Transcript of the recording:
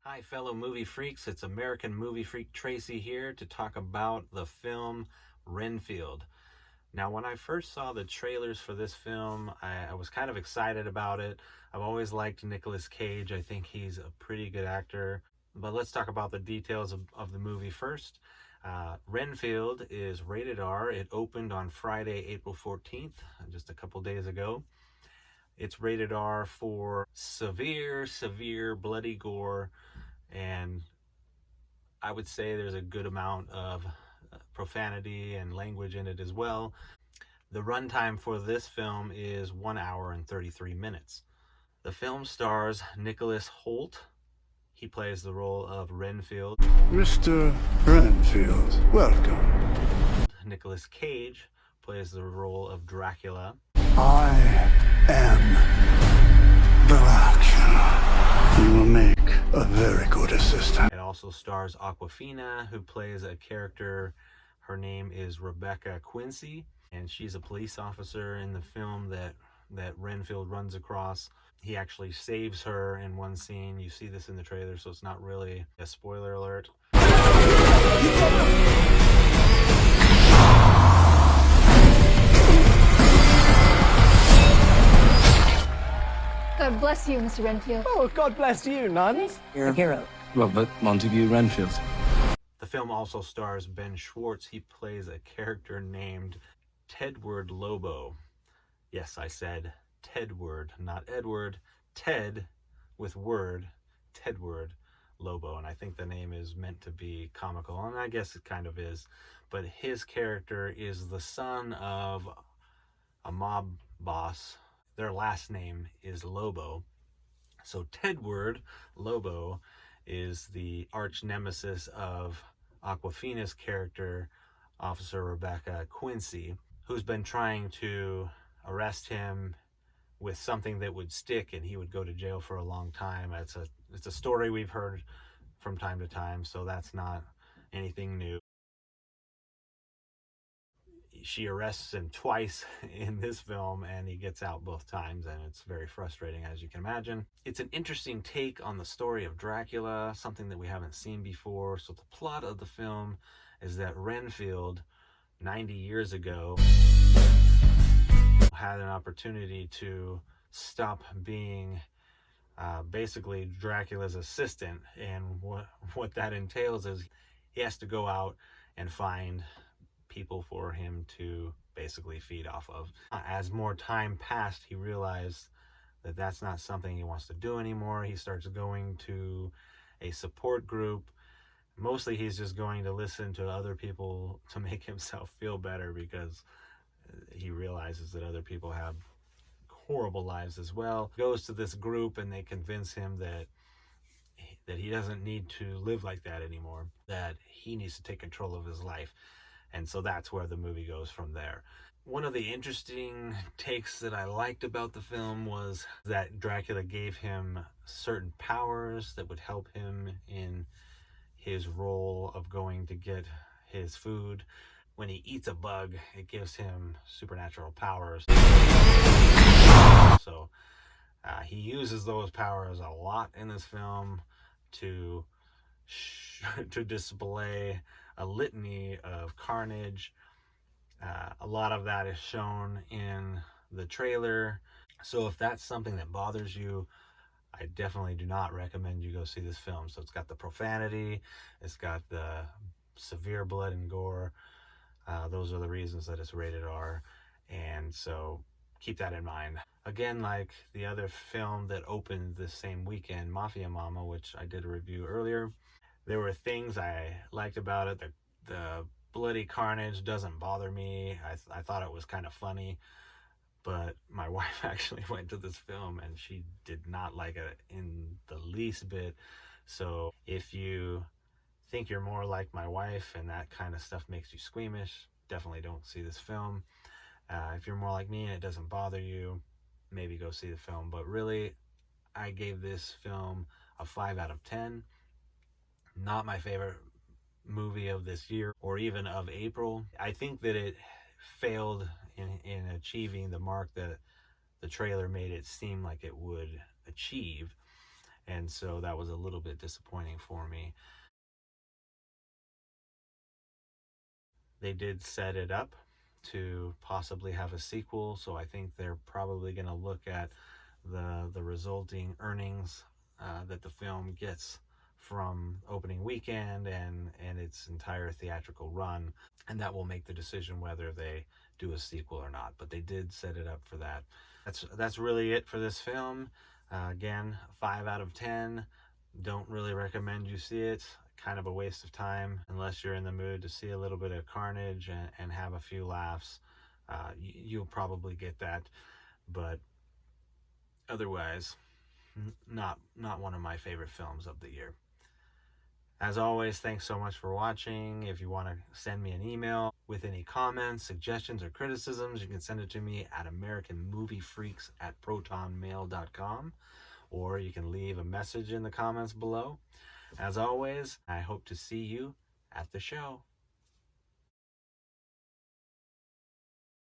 Hi, fellow movie freaks. It's American movie freak Tracy here to talk about the film Renfield. Now, when I first saw the trailers for this film, I was kind of excited about it. I've always liked Nicolas Cage. I think he's a pretty good actor. But let's talk about the details of the movie first. Renfield is rated R. It opened on Friday, April 14th, just a couple days ago. It's rated R for severe bloody gore, and I would say there's a good amount of profanity and language in it as well. The runtime for this film is 1 hour and 33 minutes. The film stars Nicholas Hoult. He plays the role of Renfield. Mr. Renfield, welcome. Nicolas Cage plays the role of Dracula. I am Dracula. You will make a very good assistant. It also stars Awkwafina, who plays a character. Her name is Rebecca Quincy, and she's a police officer in the film that Renfield runs across. He actually saves her in one scene. You see this in the trailer, so it's not really a spoiler alert. God bless you, Mr. Renfield. Oh, God bless you, nuns. You're a hero. Robert Montague Renfield. The film also stars Ben Schwartz. He plays a character named Tedward Lobo. Yes, I said Tedward, not Edward. Ted with word, Tedward Lobo. And I think the name is meant to be comical, and I guess it kind of is. But his character is the son of a mob boss. Their last name is Lobo. So Tedward Lobo is the arch nemesis of Awkwafina's character, Officer Rebecca Quincy, who's been trying to arrest him with something that would stick and he would go to jail for a long time. It's a story we've heard from time to time, so that's not anything new. She arrests him twice in this film, and he gets out both times, and it's very frustrating, as you can imagine. It's an interesting take on the story of Dracula, something that we haven't seen before. So the plot of the film is that Renfield, 90 years ago, had an opportunity to stop being basically Dracula's assistant, and what that entails is he has to go out and find people for him to basically feed off of. As more time passed, he realized that that's not something he wants to do anymore. He starts going to a support group. Mostly he's just going to listen to other people to make himself feel better, because he realizes that other people have horrible lives as well. He goes to this group and they convince him that he doesn't need to live like that anymore, that he needs to take control of his life. And so that's where the movie goes from there. One of the interesting takes that I liked about the film was that Dracula gave him certain powers that would help him in his role of going to get his food. When he eats a bug, it gives him supernatural powers. So he uses those powers a lot in this film to display a litany of carnage. A lot of that is shown in the trailer. So if that's something that bothers you, I definitely do not recommend you go see this film. So it's got the profanity, it's got the severe blood and gore. Those are the reasons that it's rated R. And so keep that in mind. Again, like the other film that opened this same weekend, Mafia Mama, which I did a review earlier, there were things I liked about it. The bloody carnage doesn't bother me. I thought it was kind of funny, but my wife actually went to this film and she did not like it in the least bit. So if you think you're more like my wife and that kind of stuff makes you squeamish, definitely don't see this film. If you're more like me and it doesn't bother you, maybe go see the film. But really, I gave this film a 5 out of 10. Not my favorite movie of this year or even of April. I think that it failed in achieving the mark that the trailer made it seem like it would achieve. and so that was a little bit disappointing for me. They did set it up to possibly have a sequel, so I think they're probably going to look at the resulting earnings that the film gets from opening weekend and its entire theatrical run, and that will make the decision whether they do a sequel or not. But they did set it up for that. That's really it for this film. Again, 5 out of 10. Don't really recommend you see it. Kind of a waste of time unless you're in the mood to see a little bit of carnage and have a few laughs. You'll probably get that, but otherwise, not one of my favorite films of the year. As always, thanks so much for watching. If you want to send me an email with any comments, suggestions, or criticisms, you can send it to me at AmericanMovieFreaks@protonmail.com, or you can leave a message in the comments below. As always, I hope to see you at the show.